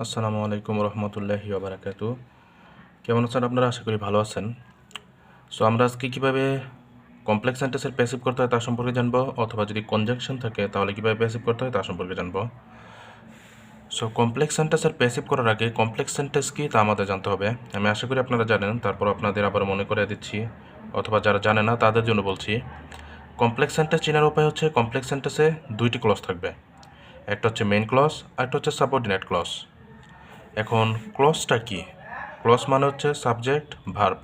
আসসালামু আলাইকুম রহমতুল্লাহি ওবারাকাতু। কেমন আছেন আপনারা? আশা করি ভালো আছেন। সো আমরা আজকে কীভাবে কমপ্লেক্স সেন্টেন্সের প্যাসিভ করতে হয় তা সম্পর্কে জানবো, অথবা যদি কনজাংশন থাকে তাহলে কীভাবে প্যাসিভ করতে হয় তা সম্পর্কে জানবো। সো কমপ্লেক্স সেন্টেন্সের প্যাসিভ করার আগে কমপ্লেক্স সেন্টেন্স কী তা আমাদের জানতে হবে। আমি আশা করি আপনারা জানেন, তারপর আপনাদের আবার মনে করে দিচ্ছি, অথবা যারা জানে না তাদের জন্য বলছি। কমপ্লেক্স সেন্টেন্স চেনার উপায় হচ্ছে, কমপ্লেক্স সেন্টেন্সে দুইটি ক্লজ থাকবে, একটা হচ্ছে মেইন ক্লজ আর একটা হচ্ছে সাবঅর্ডিনেট ক্লজ। এখন ক্লজটা কি? ক্লজ মানে হচ্ছে সাবজেক্ট ভার্ব,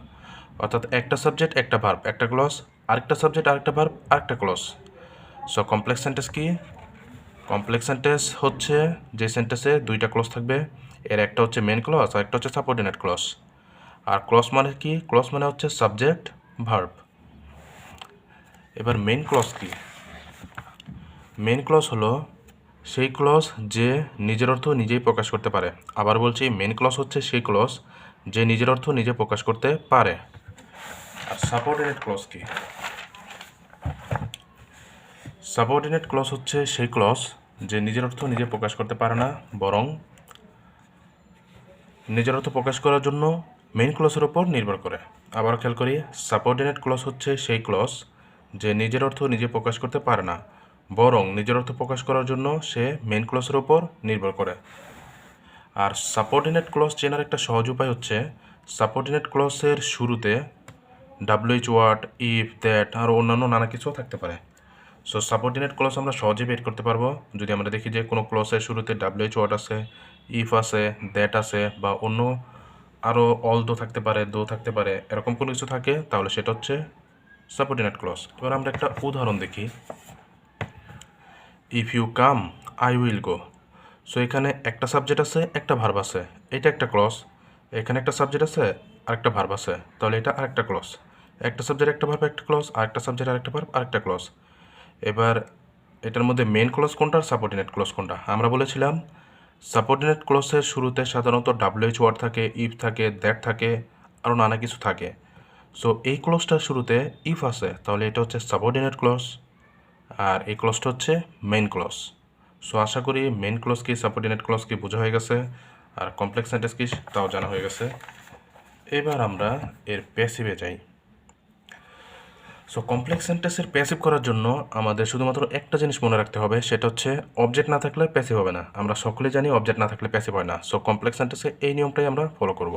অর্থাৎ একটা সাবজেক্ট একটা ভার্ব, একটা ক্লজ, আরেকটা সাবজেক্ট আরেকটা ভার্ব আরেকটা ক্লজ। সো কমপ্লেক্স সেন্টেন্স কি? কমপ্লেক্স সেন্টেন্স হচ্ছে যে সেন্টেন্সে দুইটা ক্লজ থাকবে, এর একটা হচ্ছে মেন ক্লজ আর একটা হচ্ছে সাবঅর্ডিনেট ক্লজ। আর ক্লজ মানে কি? ক্লজ মানে হচ্ছে সাবজেক্ট ভার্ব। এবার মেন ক্লজ কি? মেন ক্লজ হলো সেই ক্লজ যে নিজের অর্থ নিজেই প্রকাশ করতে পারে। আবার বলছি, মেন ক্লজ হচ্ছে সেই ক্লজ যে নিজের অর্থ নিজে প্রকাশ করতে পারে। আর সাবঅর্ডিনেট ক্লজ কি? সাবঅর্ডিনেট ক্লজ হচ্ছে সেই ক্লজ যে নিজের অর্থ নিজে প্রকাশ করতে পারে না, বরং নিজের অর্থ প্রকাশ করার জন্য মেইন ক্লজের ওপর নির্ভর করে। আবার খেয়াল করি, সাবঅর্ডিনেট ক্লজ হচ্ছে সেই ক্লজ যে নিজের অর্থ নিজে প্রকাশ করতে পারে না, বরং নিজের অর্থ প্রকাশ করার জন্য সে মেইন ক্লজের ওপর নির্ভর করে। আর সাবঅর্ডিনেট ক্লজ চেনার একটা সহজ উপায় হচ্ছে, সাবঅর্ডিনেট ক্লজের শুরুতে ডাব্লিউএইচ ওয়ার্ড, ইফ, দ্যাট আর অন্যান্য নানা কিছুও থাকতে পারে। সো সাবঅর্ডিনেট ক্লজ আমরা সহজেই বের করতে পারবো যদি আমরা দেখি যে কোনো ক্লজের শুরুতে ডাব্লিউএইচ ওয়ার্ড আছে, ইফ আছে, দ্যাট আছে, বা অন্য আরও অল দো থাকতে পারে, দো থাকতে পারে, এরকম কোনো কিছু থাকে, তাহলে সেটা হচ্ছে সাবঅর্ডিনেট ক্লজ। এবার আমরা একটা উদাহরণ দেখি। If you come I will go. So এখানে একটা সাবজেক্ট আছে, একটা ভার্ব আছে, এটা একটা ক্লজ। এখানে একটা সাবজেক্ট আছে আর একটা ভার্ব আছে, তাহলে এটা আরেকটা ক্লজ। একটা সাবজেক্ট একটা ভার্ব একটা ক্লজ, আরেকটা সাবজেক্ট আরেকটা ভার্ব আরেকটা ক্লজ। এবার এটার মধ্যে মেন ক্লজ কোনটা আর সাবঅর্ডিনেট ক্লজ কোনটা? আমরা বলেছিলাম সাবঅর্ডিনেট ক্লজের শুরুতে সাধারণত ডাব্লিউএইচ ওয়ার্ড থাকে, ইফ থাকে, দ্যাট থাকে, আরও নানা কিছু থাকে। সো এই ক্লজটার শুরুতে ইফ আছে, তাহলে এটা হচ্ছে সাবঅর্ডিনেট ক্লজ, আর এই ক্লজটা হচ্ছে মেইন ক্লজ। সো আশা করি মেইন ক্লজ কি, সাবঅর্ডিনেট ক্লজ কি বোঝা হয়ে গেছে, আর কমপ্লেক্স সেন্টেন্স কি তাও জানা হয়ে গেছে। এবার আমরা এর প্যাসিভে যাই। সো কমপ্লেক্স সেন্টেন্সের প্যাসিভ করার জন্য আমাদের শুধুমাত্র একটা জিনিস মনে রাখতে হবে, সেটা হচ্ছে অবজেক্ট না থাকলে প্যাসিভ হবে না। আমরা সকলে জানি অবজেক্ট না থাকলে প্যাসিভ হয় না। সো কমপ্লেক্স সেন্টেন্সে এই নিয়মটাই আমরা ফলো করব।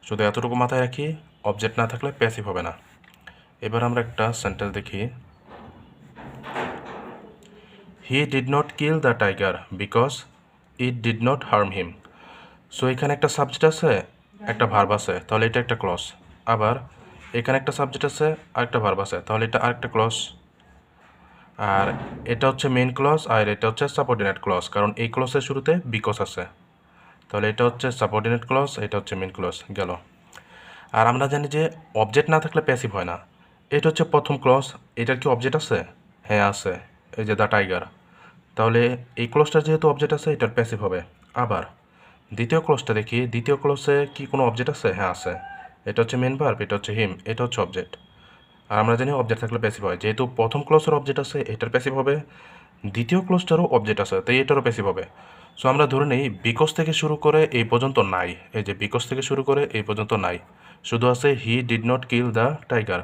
শুধু এতটুকু মাথায় রাখি, অবজেক্ট না থাকলে প্যাসিভ হবে না। এবার আমরা একটা সেন্টেন্স দেখি। He did not kill the tiger because it did not harm him. So এখানে একটা সাবজেক্ট আছে, একটা ভার্ব আছে, তাহলে এটা একটা ক্লজ। আবার এখানে একটা সাবজেক্ট আছে আর একটা ভার্ব আছে, তাহলে এটা আরেকটা ক্লজ। আর এটা হচ্ছে মেইন ক্লজ আর এটা হচ্ছে সাবঅর্ডিনেট ক্লজ, কারণ এই ক্লজের শুরুতে বিকজ আছে, তাহলে এটা হচ্ছে সাবঅর্ডিনেট ক্লজ, এটা হচ্ছে মেইন ক্লজ গেল। আর আমরা জানি যে অবজেক্ট না থাকলে প্যাসিভ হয় না। এটা হচ্ছে প্রথম ক্লজ, এটার কি অবজেক্ট আছে? হ্যাঁ আছে, এই যে দ্য টাইগার। তাহলে এই ক্লজটার যেহেতু অবজেক্ট আছে, এটার প্যাসিভ হবে। আবার দ্বিতীয় ক্লজটা দেখি, দ্বিতীয় ক্লজে কি কোনো অবজেক্ট আছে? হ্যাঁ আছে, এটা হচ্ছে মেইন ভার্ব, এটা হচ্ছে হিম, এটা হচ্ছে অবজেক্ট। আর আমরা জানি অবজেক্ট থাকলে প্যাসিভ হয়, যেহেতু প্রথম ক্লজের অবজেক্ট আছে এটার প্যাসিভ হবে, দ্বিতীয় ক্লজটারও অবজেক্ট আছে তাই এটারও প্যাসিভ হবে। সো আমরা ধরে নিই বিকজ থেকে শুরু করে এই পর্যন্ত নাই, এই যে বিকজ থেকে শুরু করে এই পর্যন্ত নাই, শুধু আছে he did not kill the tiger.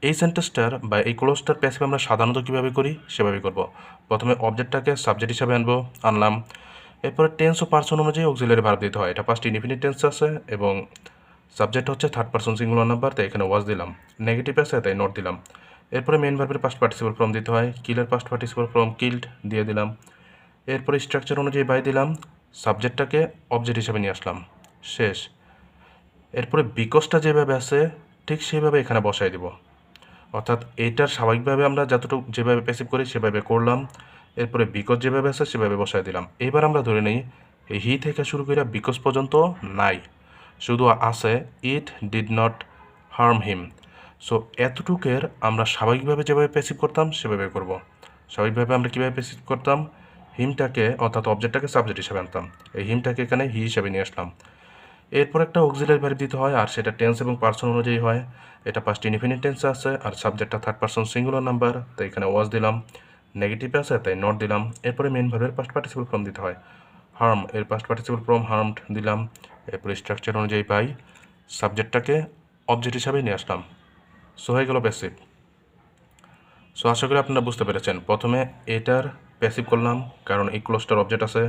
এই সেন্টেন্সটার বা এই ক্লোজটার প্যাসিভ আমরা সাধারণত কীভাবে করি সেভাবে করব। প্রথমে অবজেক্টটাকে সাবজেক্ট হিসাবে আনলাম, এরপরে টেন্স ও পার্সন অনুযায়ী অক্সিলারি ভার্ব দিতে হয়। এটা ফার্স্ট ইনডিফিনিট টেন্স আছে এবং সাবজেক্ট হচ্ছে থার্ড পার্সন সিঙ্গুলার নাম্বার, তাই এখানে ওয়াজ দিলাম। নেগেটিভ আছে তাই নট দিলাম। এরপরে মেন ভার্বের পাস্ট পার্টিসিপাল ফর্ম দিতে হয়, কিলের পাস্ট পার্টিসিপাল ফর্ম কিল্ড দিয়ে দিলাম। এরপরে স্ট্রাকচার অনুযায়ী বাই দিলাম, সাবজেক্টটাকে অবজেক্ট হিসাবে নিয়ে আসলাম, শেষ। এরপরে বিকজটা যেভাবে আছে ঠিক সেইভাবে এখানে বসাই দিব, অর্থাৎ এইটার স্বাভাবিকভাবে আমরা যতটুকু যেভাবে প্যাসিভ করি সেভাবে করলাম। এরপরে বিকজ যেভাবে আছে সেভাবে বসাই দিলাম। এবার আমরা ধরে নিই এই হি থেকে শুরু করে বিকজ পর্যন্ত নাই, শুধু আছে it did not harm him. So এতটুকের আমরা স্বাভাবিকভাবে যেভাবে প্যাসিভ করতাম সেভাবে করব। স্বাভাবিকভাবে আমরা কীভাবে প্যাসিভ করতাম? হিমটাকে অর্থাৎ অবজেক্টটাকে সাবজেক্ট হিসাবে আনতাম, এই হিমটাকে এখানে হি হিসাবে নিয়ে আসলাম। এরপর একটা অক্সিলারি ভার্ব দিতে হয়, আর সেটা টেন্স এবং পার্সন অনুযায়ী হয়। এটা পাস্ট ইনডিফিনিট টেন্সে আছে আর সাবজেক্টটা থার্ড পার্সন সিঙ্গুলার নাম্বার, তাই এখানে ওয়াজ দিলাম। নেগেটিভ আছে তাই নট দিলাম। এরপরে মেন ভার্বের পাস্ট পার্টিসিপাল ফর্ম দিতে হয়, হার্ম এর পাস্ট পার্টিসিপল ফর্ম হার্মড দিলাম, এরপর স্ট্রাকচার অনুযায়ী বাই সাবজেক্টটাকে অবজেক্ট হিসাবে নিয়ে আসলাম। সো হয়ে গেল প্যাসিভ। সো আশা করি আপনারা বুঝতে পেরেছেন। প্রথমে এটার প্যাসিভ করলাম কারণ এই ক্লোজটার অবজেক্ট আছে,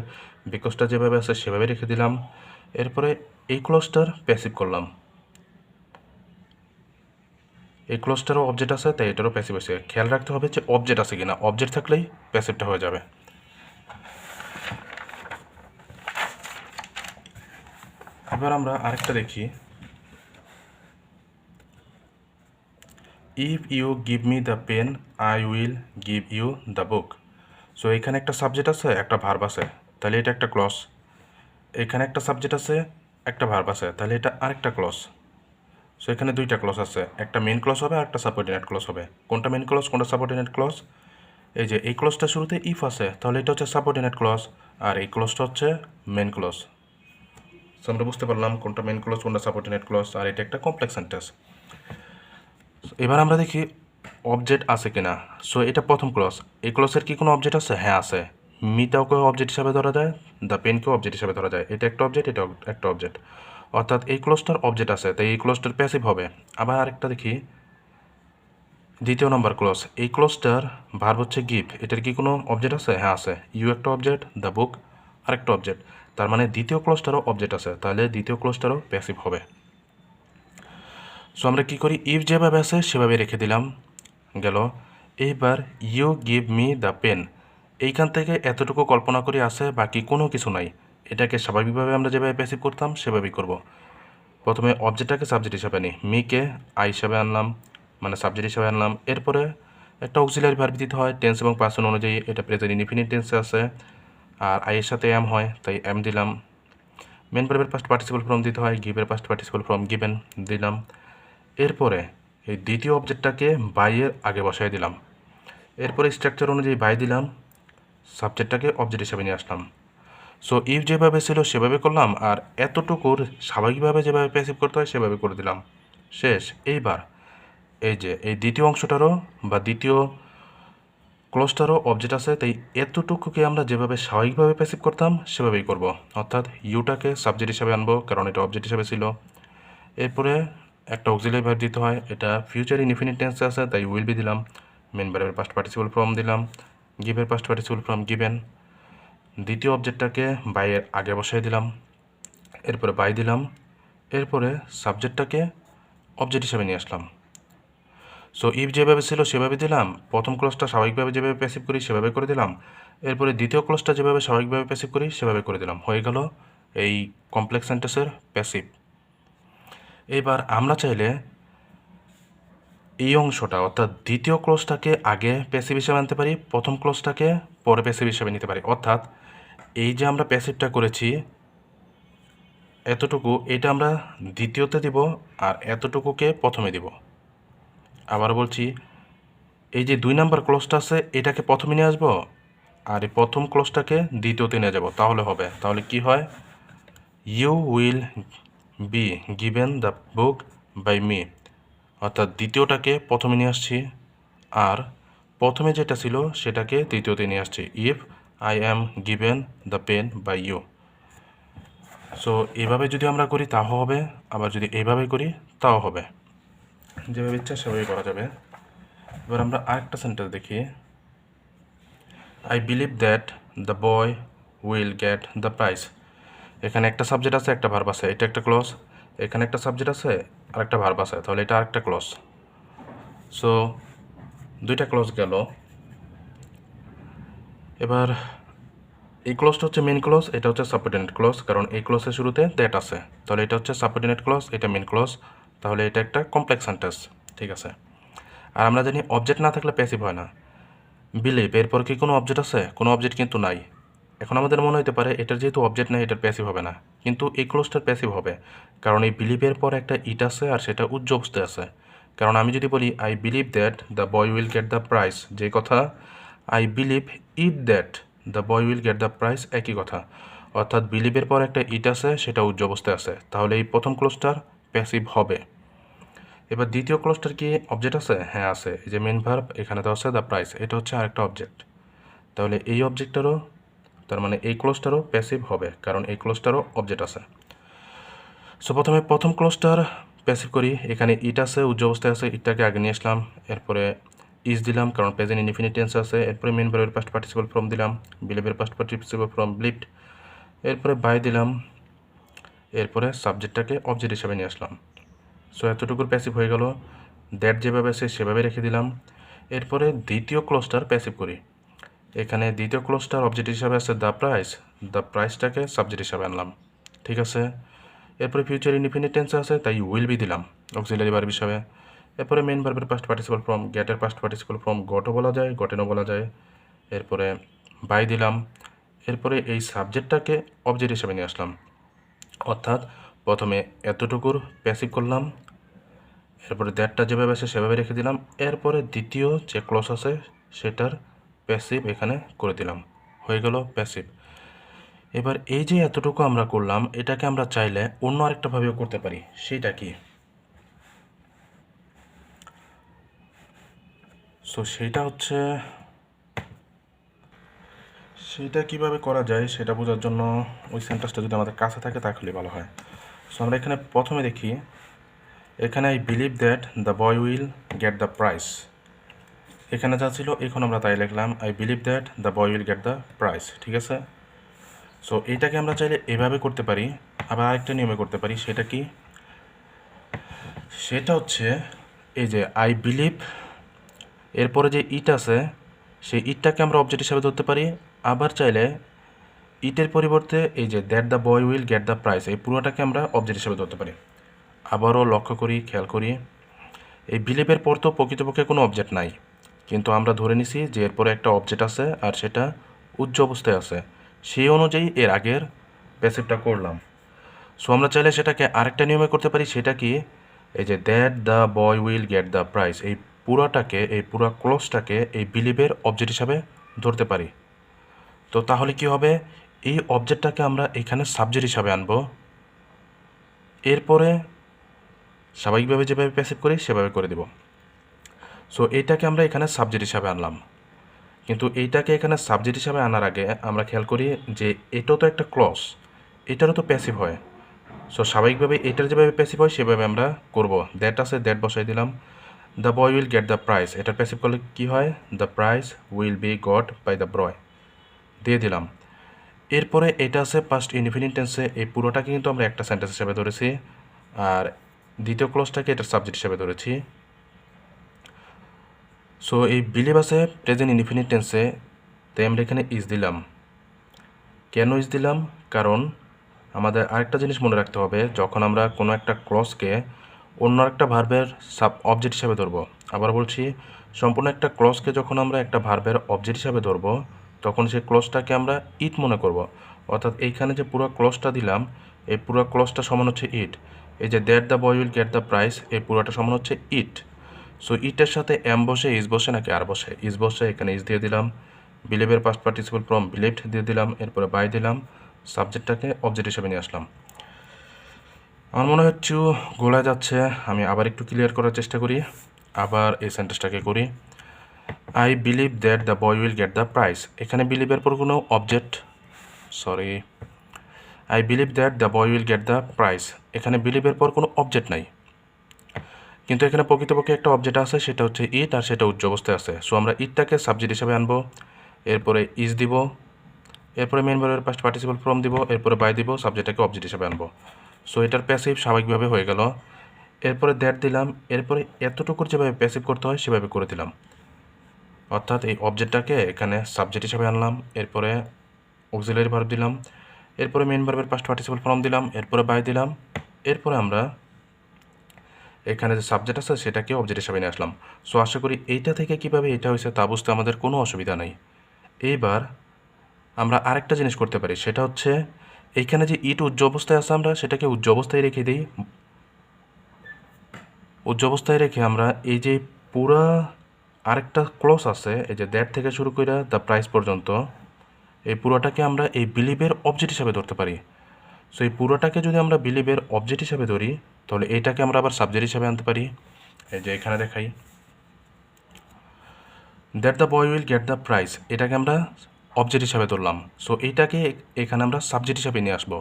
বিকজটা যেভাবে আছে সেভাবে রেখে দিলাম। এরপরে এই ক্লোজটার প্যাসিভ করলাম, এই ক্লোজটারও অবজেক্ট আছে তাই এটারও প্যাসিভ আছে। খেয়াল রাখতে হবে যে অবজেক্ট আছে কিনা, অবজেক্ট থাকলেই প্যাসিভটা হয়ে যাবে। এবার আমরা আরেকটা দেখি, if you give me the pen I will give you the book. So এখানে একটা সাবজেক্ট আছে, একটা ভার্ব আছে, তাহলে এটা একটা ক্লজ। এখানে একটা সাবজেক্ট আছে, একটা ভার্ব আছে, তাহলে এটা আরেকটা ক্লজ। সো এখানে দুইটা ক্লজ আছে, একটা মেন ক্লজ হবে আর একটা সাবঅর্ডিনেট ক্লজ হবে। কোনটা মেন ক্লজ কোনটা সাবঅর্ডিনেট ক্লজ? এই যে এই ক্লজটা শুরুতে ইফ আছে, তাহলে এটা হচ্ছে সাবঅর্ডিনেট ক্লজ, আর এই ক্লজটা হচ্ছে মেন ক্লজ। সো আমরা বুঝতে পারলাম কোনটা মেন ক্লজ কোনটা সাবঅর্ডিনেট ক্লজ, আর এটা একটা কমপ্লেক্স সেন্টেন্স। এবার আমরা দেখি অবজেক্ট আছে কিনা। সো এটা প্রথম ক্লজ। এই ক্লজের কি কোনো অবজেক্ট আছে? হ্যাঁ আছে। মিটাওকে অবজেক্ট হিসাবে ধরা যায়, দ্য পেনকেও অবজেক্ট হিসাবে ধরা যায়। এটা একটা অবজেক্ট, এটা একটা অবজেক্ট, অর্থাৎ এই ক্লজটার অবজেক্ট আছে, তাই এই ক্লজটার প্যাসিভ হবে। আবার আরেকটা দেখি, দ্বিতীয় নম্বর ক্লজ। এই ক্লজটার ভার্ব হচ্ছে গিভ, এটার কি কোনো অবজেক্ট আছে? হ্যাঁ আছে। ইউ একটা অবজেক্ট, দ্য বুক আরেকটা অবজেক্ট, তার মানে দ্বিতীয় ক্লজটারও অবজেক্ট আছে, তাহলে দ্বিতীয় ক্লজটারও প্যাসিভ হবে। সো আমরা কী করি, ইফ যেভাবে আছে সেভাবে রেখে দিলাম, গেল। এইবার you give me the pen, এইখান থেকে এতটুকু কল্পনা করি আছে, বাকি কোনো কিছু নাই। এটাকে স্বাভাবিকভাবে আমরা যেভাবে প্যাসিভ করতাম সেভাবেই করব। প্রথমে অবজেক্টটাকে সাবজেক্ট হিসাবে নিই, মিকে আই হিসাবে আনলাম, মানে সাবজেক্ট হিসাবে আনলাম। এরপরে একটা অক্সিলারি ভার্ব দিতে হয় টেন্স এবং পার্সন অনুযায়ী, এটা প্রেজেন্ট ইনডিফিনিট টেন্সে আছে, আর আইয়ের সাথে এম হয় তাই এম দিলাম। মেন ভার্বের পাস্ট পার্টিসিপল ফর্ম দিতে হয়, গিভের পাস্ট পার্টিসিপল ফর্ম গিভেন দিলাম। এরপরে এই দ্বিতীয় অবজেক্টটাকে বাইয়ের আগে বসাই দিলাম। এরপরে স্ট্রাকচার অনুযায়ী বাই দিলাম, সাবজেক্টটাকে অবজেক্ট হিসাবে নিয়ে আসলাম। সো ইফ যেভাবে ছিল সেভাবে করলাম, আর এতটুকুর স্বাভাবিকভাবে যেভাবে প্যাসিভ করতে হয় সেভাবে করে দিলাম, শেষ। এইবার এই যে এই দ্বিতীয় অংশটারও বা দ্বিতীয় ক্লোজটারও অবজেক্ট আছে, তাই এতটুকুকে আমরা যেভাবে স্বাভাবিকভাবে প্যাসিভ করতাম সেভাবেই করব, অর্থাৎ ইউটাকে সাবজেক্ট হিসাবে আনবো কারণ এটা অবজেক্ট হিসাবে ছিল। এরপরে একটা অক্সিলারি ভার্ব দিতে হয়, এটা ফিউচার ইনডিফিনিট টেন্সে আছে তাই উইল বি দিলাম। মেন ভার্বের পাস্ট পার্টিসিপল ফর্ম দিলাম, গিভের পাস্ট পার্টিসিপল ফর্ম গিভেন। দ্বিতীয় অবজেক্টটাকে বাইয়ের আগে বসাই দিলাম, এরপরে বাই দিলাম। এরপরে সাবজেক্টটাকে অবজেক্ট হিসাবে নিয়ে আসলাম। সো ইফ যেভাবে ছিল সেভাবে দিলাম, প্রথম ক্লজটা স্বাভাবিকভাবে যেভাবে প্যাসিভ করি সেভাবে করে দিলাম, এরপরে দ্বিতীয় ক্লজটা যেভাবে স্বাভাবিকভাবে প্যাসিভ করি সেভাবে করে দিলাম, হয়ে গেল এই কমপ্লেক্স সেন্টেন্সের প্যাসিভ। এবার আমরা চাইলে এই অংশটা অর্থাৎ দ্বিতীয় ক্লজটাকে আগে প্যাসিভ হিসাবে আনতে পারি, প্রথম ক্লজটাকে পরে প্যাসিভ হিসাবে নিতে পারি। অর্থাৎ এই যে আমরা প্যাসিভটা করেছি এতটুকু, এটা আমরা দ্বিতীয়তে দিব আর এতটুকুকে প্রথমে দিব। আবার বলছি, এই যে 2 নাম্বার ক্লজটা আছে এটাকে প্রথমে নিয়ে আসবো, আর এই প্রথম ক্লজটাকে দ্বিতীয়তে নিয়ে যাব, তাহলে হবে। তাহলে কি হয়, you will be given the book by me, অর্থাৎ দ্বিতীয়টাকে প্রথমে নিয়ে আসছি আর প্রথমে যেটা ছিল সেটাকে তৃতীয়তে নিয়ে আসছি, if I am given the pen by you. So এইভাবে যদি আমরা করি তাও হবে, আবার যদি এইভাবে করি তাও হবে, যেভাবে ইচ্ছা সেভাবেই করা যাবে। এবার আমরা আরেকটা সেন্টেন্স দেখি, I believe that the boy will get the prize. এখানে একটা সাবজেক্ট আছে একটা ভার্ব আছে, এটা একটা ক্লজ। এখানে একটা সাবজেক্ট আছে আর একটা ভার্ব আছে, তাহলে এটা আরেকটা ক্লজ। সো দুইটা ক্লজ গেল। এবার এই ক্লজটা হচ্ছে মেন ক্লজ, এটা হচ্ছে সাবঅর্ডিনেট ক্লজ, কারণ এই ক্লজের শুরুতে দ্যাট আছে, তাহলে এটা হচ্ছে সাবঅর্ডিনেট ক্লজ, এটা মেন ক্লজ, তাহলে এটা একটা কমপ্লেক্স সেন্টেন্স। ঠিক আছে। আর আমরা জানি অবজেক্ট না থাকলে প্যাসিভ হয় না। বিলিভ এরপর কি কোনো অবজেক্ট আছে? কোনো অবজেক্ট কিন্তু নাই। এখন আমাদের মনে হতে পারে এটার যেহেতু অবজেক্ট নেই এটার প্যাসিভ হবে না, কিন্তু এই ক্লোজটার প্যাসিভ হবে, কারণ এই বিলিভের পর একটা ইট আছে আর সেটা উচ্চ অবস্থায় আছে। কারণ আমি যদি বলি I believe that the boy will get the prize, যে কথা I believe it that the boy will get the prize একই কথা, অর্থাৎ বিলিভের পর একটা ইট আছে সেটা উচ্চ অবস্থায় আছে, তাহলে এই প্রথম ক্লোজটার প্যাসিভ হবে। এবার দ্বিতীয় ক্লোজটার কি অবজেক্ট আছে? হ্যাঁ আছে, এই যে মেন ভার্ব এখানে দেওয়া আছে দ্য প্রাইস, এটা হচ্ছে আরেকটা অবজেক্ট, তাহলে এই অবজেক্টটারও তার মানে এই ক্লোজটারও প্যাসিভ হবে, কারণ এই ক্লোজটারও অবজেক্ট আছে। সো প্রথমে প্রথম ক্লোজটার প্যাসিভ করি। এখানে ইট আছে, উজ্জ অবস্থায় আছে, ইটটাকে আগে নিয়ে আসলাম। এরপরে ইজ দিলাম, কারণ প্রেজেন্ট ইনডিফিনিট টেন্স আছে। এরপরে মেন ভার্বের পাস্ট পার্টিসিপল ফর্ম দিলাম, বিলিভের পাস্ট পার্টিসিপল ফর্ম বিলিভড। এরপরে বাই দিলাম, এরপরে সাবজেক্টটাকে অবজেক্ট হিসাবে নিয়ে আসলাম। সো এতটুকুর প্যাসিভ হয়ে গেল। দ্যাট যেভাবে আছে সেভাবে রেখে দিলাম। এরপরে দ্বিতীয় ক্লোজটার প্যাসিভ করি। এখানে দ্বিতীয় ক্লোজটার অবজেক্ট হিসাবে আছে দ্য প্রাইস, দ্য প্রাইসটাকে সাবজেক্ট হিসাবে আনলাম। ঠিক আছে। এরপরে ফিউচার ইনডিফিনিট টেন্সে আছে, তাই উইল বি দিলাম অক্সিলারি ভার্ব হিসাবে। এরপরে মেন ভার্বের পাস্ট পার্টিসিপল ফর্ম, গেটের পাস্ট পার্টিসিপল ফর্ম গটও বলা যায়, গটেনও বলা যায়। এরপরে বাই দিলাম। এরপরে এই সাবজেক্টটাকে অবজেক্ট হিসাবে নিয়ে আসলাম, অর্থাৎ প্রথমে এতটুকুর প্যাসিভ করলাম, এরপরে দ্যাটটা যেভাবে আছে সেভাবে রেখে দিলাম। এরপরে দ্বিতীয় যে ক্লজ আছে সেটার প্যাসিভ এখানে করে দিলাম, হয়ে গেল প্যাসিভ। এবার এই যে এতটুকু আমরা করলাম, এটাকে আমরা চাইলে অন্য আরেকটাভাবেও করতে পারি। সেটা কি? সো সেইটা হচ্ছে, সেটা কিভাবে করা যায় সেটা বোঝার জন্য ওই সেন্টেন্সটা যদি আমাদের কাছে থাকে তাহলে ভালো হয়। সো আমরা এখানে প্রথমে দেখি, এখানে I believe that the boy will get the price. এখানে যা ছিল এখন আমরা তাই লিখলাম, I believe that the boy will get the price. ঠিক আছে। সো এইটাকে আমরা চাইলে এভাবে করতে পারি, আবার আরেকটা নিয়মে করতে পারি। সেটা কি? সেটা হচ্ছে এই যে আই বিলিভ, এরপরে যে ইট আছে সেই ইটটাকে আমরা অবজেক্ট হিসাবে ধরতে পারি। আবার চাইলে ইটের পরিবর্তে এই যে that the boy will get the price, এই পুরোটাকে আমরা অবজেক্ট হিসাবে ধরতে পারি। আবারও লক্ষ্য করি, খেয়াল করি, এই বিলিভের পর তো প্রকৃতপক্ষে কোনো অবজেক্ট নাই, কিন্তু আমরা ধরে নিছি যে এরপরে একটা অবজেক্ট আছে আর সেটা উচ্চ অবস্থায় আছে, সেই অনুযায়ী এর আগের প্যাসিভটা করলাম। সো আমরা চাইলে সেটাকে আরেকটা নিয়মে করতে পারি। সেটা কি? এই যে that the boy will get the price, এই পুরাটাকে, এই পুরা ক্লোজটাকে এই বিলিভের অবজেক্ট হিসাবে ধরতে পারি। তো তাহলে কি হবে? এই অবজেক্টটাকে আমরা এখানে সাবজেক্ট হিসাবে আনবো, এরপরে স্বাভাবিকভাবে যেভাবে প্যাসিভ করি সেভাবে করে দেব। সো এইটাকে আমরা এখানে সাবজেক্ট হিসাবে আনলাম, কিন্তু এইটাকে এখানে সাবজেক্ট হিসাবে আনার আগে আমরা খেয়াল করি যে এটাও তো একটা ক্লজ, এটারও তো প্যাসিভ হয়। সো স্বাভাবিকভাবে এটার যেভাবে প্যাসিভ হয় সেভাবে আমরা করব। দ্যাট আছে, দ্যাট বসাই দিলাম। The boy will get the price, এটার প্যাসিভ করলে কী হয়? The price will be got by the boy, দিয়ে দিলাম। এরপরে এটা আছে পাস্ট ইনডিফিনিট টেন্সে, এই পুরোটাকে কিন্তু আমরা একটা সেন্টেন্স হিসেবে ধরেছি, আর দ্বিতীয় ক্লোজটাকে এটার সাবজেক্ট হিসেবে ধরেছি। সো এই বিলিভ আছে প্রেজেন্ট ইনডিফিনিট টেন্সে, তাই আমরা এখানে ইজ দিলাম। কেন ইজ দিলাম? কারণ আমাদের আরেকটা জিনিস মনে রাখতে হবে, যখন আমরা কোনো একটা ক্লজকে অন্য একটা ভার্বের অবজেক্ট হিসাবে ধরবো, আবার বলছি, সম্পূর্ণ একটা ক্লজকে যখন আমরা একটা ভার্বের অবজেক্ট হিসাবে ধরবো, তখন সেই ক্লজটাকে আমরা ইট মনে করব। অর্থাৎ এইখানে যে পুরো ক্লজটা দিলাম, এই পুরো ক্লজটা সমান হচ্ছে ইট। এই যে that the boy will get the price, এই পুরোটা সমান হচ্ছে ইট। সো ইটের সাথে এম বসে, ইজ বসে নাকি আর বসে? ইজ বসে, এখানে ইজ দিয়ে দিলাম। বিলিভের পাস্ট পার্টিসিপল ফর্ম বিলিভড দিয়ে দিলাম, এরপরে বাই দিলাম, সাবজেক্টটাকে অবজেক্ট হিসেবে নিয়ে আসলাম। আমার মনে হচ্ছে গোলায় যাচ্ছে, আমি আবার একটু ক্লিয়ার করার চেষ্টা করি। আবার এই সেন্টেন্সটাকে করি, I believe that the boy will get the price. এখানে বিলিভের পর কোনো object, sorry, I believe that the boy will get the price, এখানে বিলিভের পর কোনো অবজেক্ট নাই, কিন্তু এখানে প্রকৃতপক্ষে একটা অবজেক্ট আছে, সেটা হচ্ছে ইট, আর সেটা উচ্চ অবস্থায় আছে। সো আমরা ইটটাকে সাবজেক্ট হিসাবে আনবো, এরপরে ইজ দিব, এরপরে মেন ভার্বের পাস্ট পার্টিসিপল ফর্ম দিব, এরপরে বাই দিব, সাবজেক্টটাকে অবজেক্ট হিসাবে আনবো। সো এটার প্যাসিভ স্বাভাবিকভাবে হয়ে গেল। এরপরে দ্যাট দিলাম, এরপরে এতটুকুর যেভাবে প্যাসিভ করতে হয় সেভাবে করে দিলাম, অর্থাৎ এই অবজেক্টটাকে এখানে সাবজেক্ট হিসাবে আনলাম, এরপরে অক্সিলারি ভার্ব দিলাম, এরপরে মেন ভার্বের পাস্ট পার্টিসিপল ফর্ম দিলাম, এরপরে বাই দিলাম, এরপরে আমরা এখানে যে সাবজেক্ট আছে সেটাকে অবজেক্ট হিসাবে নিয়ে আসলাম। সো আশা করি এইটা থেকে কীভাবে এটা হয়েছে তা বুঝতে আমাদের কোনো অসুবিধা নেই। এইবার আমরা আরেকটা জিনিস করতে পারি, সেটা হচ্ছে এইখানে যে ইট উচ্চ অবস্থায় আছে আমরা সেটাকে উচ্চ অবস্থায় রেখে দিই। উচ্চ অবস্থায় রেখে আমরা এই যে পুরা আরেকটা ক্লজ আছে, এই যে দ্যাট থেকে শুরু করে দ্য প্রাইস পর্যন্ত, এই পুরোটাকে আমরা এই বিলিভের অবজেক্ট হিসাবে ধরতে পারি। সো এই পুরোটাকে যদি আমরা বিলিভের অবজেক্ট হিসাবে ধরি, তাহলে এইটাকে আমরা আবার সাবজেক্ট হিসাবে আনতে পারি। এই যে এখানে দেখাই, that the boy will get the price, এটাকে আমরা অবজেক্ট হিসাবে ধরলাম। সো এইটাকে এখানে আমরা সাবজেক্ট হিসাবে নিয়ে আসবো।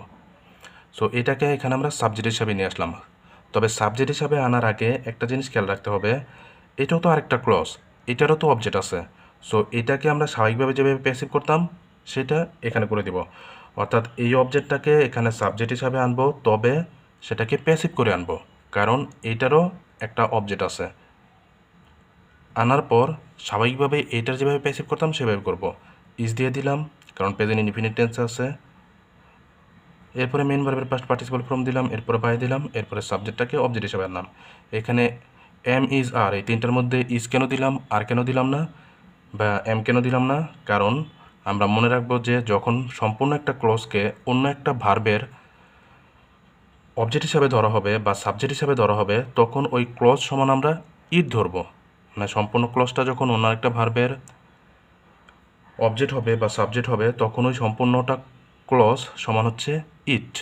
সো এটাকে এখানে আমরা সাবজেক্ট হিসাবে নিয়ে আসলাম। তবে সাবজেক্ট হিসাবে আনার আগে একটা জিনিস খেয়াল রাখতে হবে, এটাও তো আরেকটা ক্লজ, এটারও তো অবজেক্ট আছে। সো এটাকে আমরা স্বাভাবিকভাবে যেভাবে প্যাসিভ করতাম সেটা এখানে করে দিব। অর্থাৎ এই অবজেক্টটাকে এখানে সাবজেক্ট হিসাবে আনবো, তবে সেটাকে প্যাসিভ করে আনবো, কারণ এইটারও একটা অবজেক্ট আছে। আনার পর স্বাভাবিকভাবে এইটার যেভাবে প্যাসিভ করতাম সেভাবে করব। ইজ দিয়ে দিলাম, কারণ প্রেজেন্ট ইনফিনিট টেন্স আছে। এরপরে মেন ভার্বের পাস্ট পার্টিসিপাল ফর্ম দিলাম, এরপরে বাই দিলাম, এরপরে সাবজেক্টটাকে অবজেক্ট হিসাবে আনলাম। এখানে এম ইজ আর, এই তিনটার মধ্যে ইজ কেন দিলাম, আর কেন দিলাম না, বা এম কেন দিলাম না? কারণ আমরা মনে রাখবো যে যখন সম্পূর্ণ একটা ক্লোজকে অন্য একটা ভার্বের অবজেক্ট হিসাবে ধরা হবে বা সাবজেক্ট হিসাবে ধরা হবে, তখন ওই ক্লোজ সমান আমরা ইট ধরবো। মানে সম্পূর্ণ ক্লোজটা যখন অন্য একটা ভার্বের অবজেক্ট হবে বা সাবজেক্ট হবে, তখন ওই সম্পূর্ণটা ক্লজ সমান হচ্ছে ইট।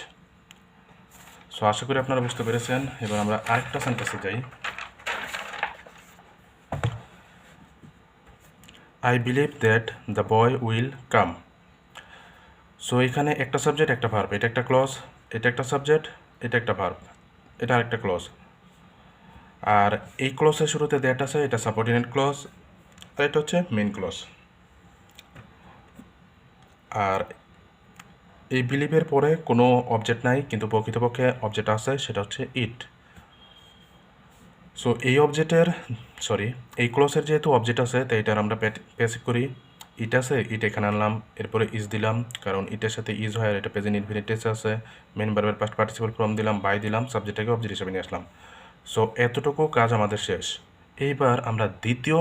সো আশা করি আপনারা বুঝতে পেরেছেন। এবার আমরা আরেকটা সেন্টেন্সে যাই। I believe that the boy will come. So এখানে একটা সাবজেক্ট একটা ভার্ব, এটা একটা ক্লজ, এটা একটা সাবজেক্ট, এটা একটা ভার্ব, এটা আরেকটা ক্লজ। আর এই ক্লজের শুরুতে দ্যাট আছে, এটা সাবঅর্ডিনেট ক্লজ, আর এটা হচ্ছে মেইন ক্লজ। আর এই বিলিভের পরে কোনো অবজেক্ট নাই, কিন্তু প্রকৃতপক্ষে অবজেক্ট আছে, সেটা হচ্ছে ইট। সো এই ক্লজের যেহেতু অবজেক্ট আছে, তাই এটার আমরা প্যাসিভ করি। ইট আছে, ইট এখানে আনলাম, এরপরে ইজ দিলাম, কারণ ইটের সাথে ইজ হয়, আর এটা প্রেজেন্ট ইনফিনিট টেন্স আছে। মেন ভার্বের পাস্ট পার্টিসিপাল ফর্ম দিলাম, বাই দিলাম, সাবজেক্টটাকে অবজেক্ট হিসেবে নিয়ে আসলাম। সো এতটুকু কাজ আমাদের শেষ। এইবার আমরা দ্বিতীয়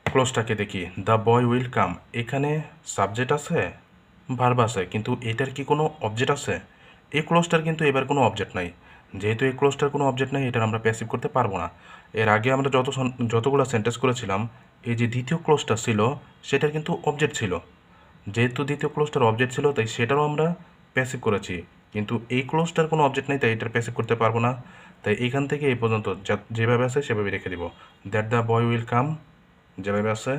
ক্লোজটাকে দেখি, দ্য বয় উইল কাম। এখানে সাবজেক্ট আছে, ভার্ব আছে, কিন্তু এটার কি কোনো অবজেক্ট আছে? এই ক্লোজটার কিন্তু এবার কোনো অবজেক্ট নাই। যেহেতু এই ক্লোজটার কোনো অবজেক্ট নাই, এটার আমরা প্যাসিভ করতে পারবো না। এর আগে আমরা যতগুলো সেন্টেন্স করেছিলাম, এই যে দ্বিতীয় ক্লোজটা ছিল সেটার কিন্তু অবজেক্ট ছিল। যেহেতু দ্বিতীয় ক্লোজটার অবজেক্ট ছিল, তাই সেটারও আমরা প্যাসিভ করেছি। কিন্তু এই ক্লোজটার কোনো অবজেক্ট নেই, তাই এটার প্যাসিভ করতে পারবো না। তাই এখান থেকে এই পর্যন্ত যেভাবে আছে সেভাবে রেখে দিব। That the boy will come, যেভাবে আছে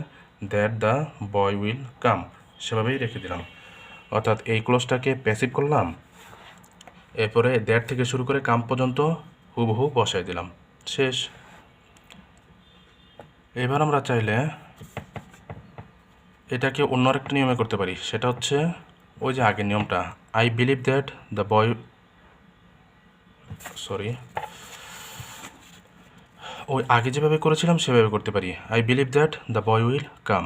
that the boy will come, সেভাবেই রেখে দিলাম। অর্থাৎ এই ক্লোজটাকে প্যাসিভ করলাম, এরপরে দ্যাট থেকে শুরু করে কাম পর্যন্ত হুবহু বসাই দিলাম, শেষ। এবার আমরা চাইলে এটাকে অন্য আরেকটা নিয়মে করতে পারি। সেটা হচ্ছে ওই যে আগের নিয়মটা, I believe that the boy, ওই আগে যেভাবে করেছিলাম সেভাবে করতে পারি। I believe that the boy will come.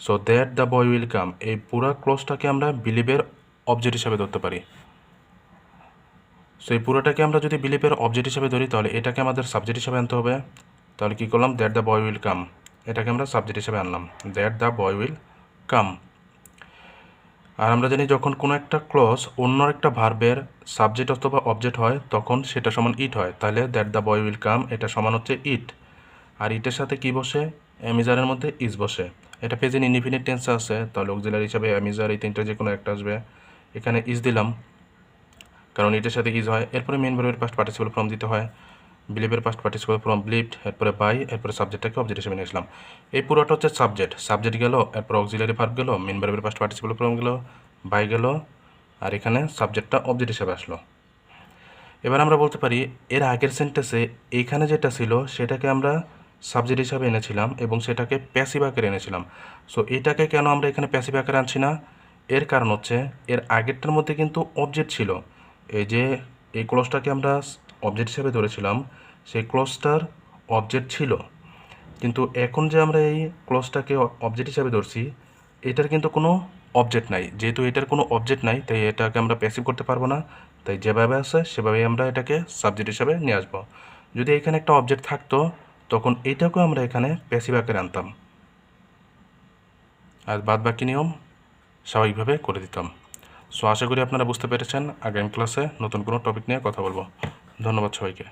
So that the boy will come, এই পুরো ক্লোজটাকে আমরা বিলিভের অবজেক্ট হিসাবে ধরতে পারি। সো এই পুরোটাকে আমরা যদি বিলিভের অবজেক্ট হিসাবে ধরি, তাহলে এটাকে আমাদের সাবজেক্ট হিসাবে আনতে হবে। তাহলে কী করলাম, that the boy will come, এটাকে আমরা সাবজেক্ট হিসাবে আনলাম, that the boy will come. আর আমরা জানি যখন কোনো একটা ক্লজ অন্য একটা ভার্বের সাবজেক্ট অথবা অবজেক্ট হয়, তখন সেটা সমান ইট হয়। তাহলে that the boy will come, এটা সমান হচ্ছে ইট। আর ইটের সাথে কি বসে, অ্যামিজারের মধ্যে ইজ বসে। এটা প্রেজেন্ট ইনডিফিনিট টেন্সে আছে, তাহলে অক্সিলারি হিসাবে অ্যামিজার, এই তিনটা যে কোনো একটা আসবে। এখানে ইজ দিলাম, কারণ এটার সাথে ইজ হয়। এরপরে মেন ভার্বের পাস্ট পার্টিসিপাল ফর্ম দিতে হয়, বিলিভের পাস্ট পার্টিসিপাল ফর্ম বিলিভড, এরপরে বাই, এরপরে সাবজেক্টটাকে অবজেক্ট হিসেবে নিয়ে আসলাম। এই পুরোটা হচ্ছে সাবজেক্ট গেল, এরপর অক্সিলারি ভার্ব গেল, মেন ভার্বের পাস্ট পার্টিসিপাল ফর্ম গেল, বাই গেল, আর এখানে সাবজেক্টটা অবজেক্ট হিসেবে আসলো। এবার আমরা বলতে পারি এর আগের সেন্টেন্সে এইখানে যেটা ছিল সেটাকে আমরা সাবজেক্ট হিসাবে এনেছিলাম এবং সেটাকে প্যাসিভ আকারে এনেছিলাম। সো এটাকে কেন আমরা এখানে প্যাসিভ আকারে আনছি না? এর কারণ হচ্ছে এর আগেরটার মধ্যে কিন্তু অবজেক্ট ছিল। এই যে এই ক্লজটাকে আমরা অবজেক্ট হিসাবে ধরেছিলাম, সেই ক্লজটার অবজেক্ট ছিল, কিন্তু এখন যে আমরা এই ক্লজটাকে অবজেক্ট হিসাবে ধরছি, এটার কিন্তু কোনো অবজেক্ট নাই। যেহেতু এটার কোনো অবজেক্ট নাই, তাই এটাকে আমরা প্যাসিভ করতে পারবো না। তাই যেভাবে আছে সেভাবেই আমরা এটাকে সাবজেক্ট হিসাবে নিয়ে আসবো। যদি এখানে একটা অবজেক্ট থাকতো, তখন এটাকেও আমরা এখানে প্যাসিভ আকারে আনতাম, আর বাদ বাকি নিয়ম স্বাভাবিকভাবে করে দিতাম। সো আশা করি আপনারা বুঝতে পেরেছেন। আগামী ক্লাসে নতুন কোনো টপিক নিয়ে কথা বলবো। ধন্যবাদ সবাইকে।